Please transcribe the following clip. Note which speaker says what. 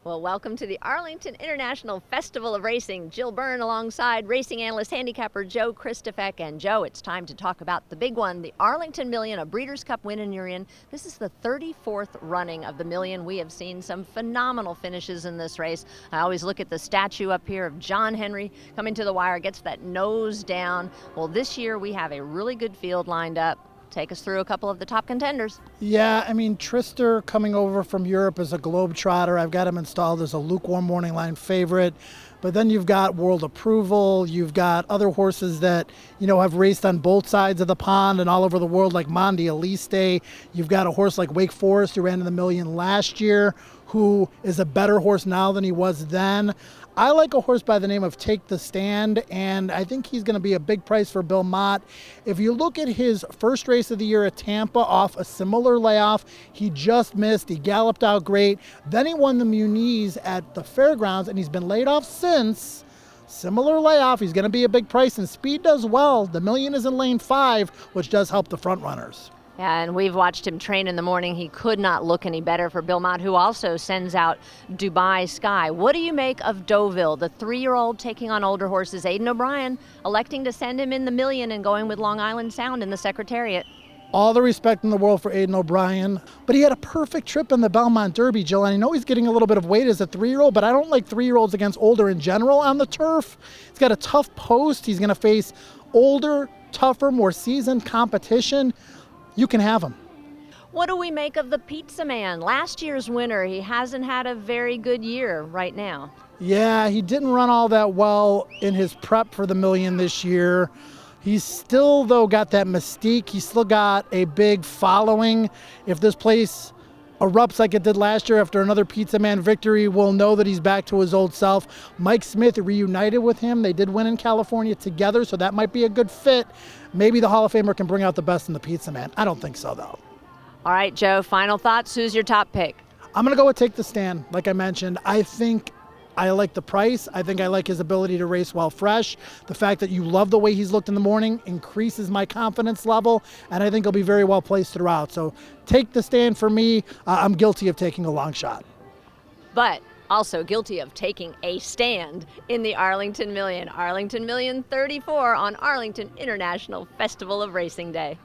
Speaker 1: Well, welcome to the Arlington International Festival of Racing. Jill Byrne alongside racing analyst handicapper Joe Christofek. And Joe, it's time to talk about the big one, the Arlington Million, a Breeders' Cup win and you're in. This is the 34th running of the Million. We have seen some phenomenal finishes in this race. I always look at the statue up here of John Henry coming to the wire, gets that nose down. Well, this year we have a really good field lined up. Take us through a couple of the top contenders.
Speaker 2: Yeah, I mean, Trister coming over from Europe as a Globetrotter. I've got him installed as a lukewarm morning line favorite. But then you've got World Approval. You've got other horses that, have raced on both sides of the pond and all over the world, like Mondi Aliste. You've got a horse like Wake Forest, who ran in the Million last year, who is a better horse now than he was then. I like a horse by the name of Take the Stand, and I think he's going to be a big price for Bill Mott. If you look at his first race of the year at Tampa off a similar layoff, he just missed. He galloped out great. Then he won the Muniz at the Fairgrounds, and he's been laid off since. Similar layoff. He's going to be a big price, and speed does well. The Million is in lane 5, which does help the front runners.
Speaker 1: Yeah, and we've watched him train in the morning. He could not look any better for Bill Mott, who also sends out Dubai Sky. What do you make of Deauville, the 3-year-old taking on older horses? Aidan O'Brien electing to send him in the Million and going with Long Island Sound in the Secretariat.
Speaker 2: All the respect in the world for Aidan O'Brien, but he had a perfect trip in the Belmont Derby, Jill. And I know he's getting a little bit of weight as a 3-year-old, but I don't like 3-year-olds against older in general on the turf. He's got a tough post. He's going to face older, tougher, more seasoned competition. You can have him.
Speaker 1: What do we make of the Pizza Man? Last year's winner. He hasn't had a very good year right now.
Speaker 2: Yeah, he didn't run all that well in his prep for the Million this year. He's still, though, got that mystique. He's still got a big following. If this place erupts like it did last year after another Pizza Man victory, we'll know that he's back to his old self. Mike Smith reunited with him. They did win in California together, so that might be a good fit. Maybe the Hall of Famer can bring out the best in the Pizza Man. I don't think so, though.
Speaker 1: All right, Joe, final thoughts. Who's your top pick?
Speaker 2: I'm going to go with Take the Stand. Like I mentioned, I think I like the price. I think I like his ability to race while fresh. The fact that you love the way he's looked in the morning increases my confidence level, and I think he'll be very well placed throughout. So Take the Stand for me. I'm guilty of taking a long shot.
Speaker 1: But also guilty of taking a stand in the Arlington Million. Arlington Million 34 on Arlington International Festival of Racing Day.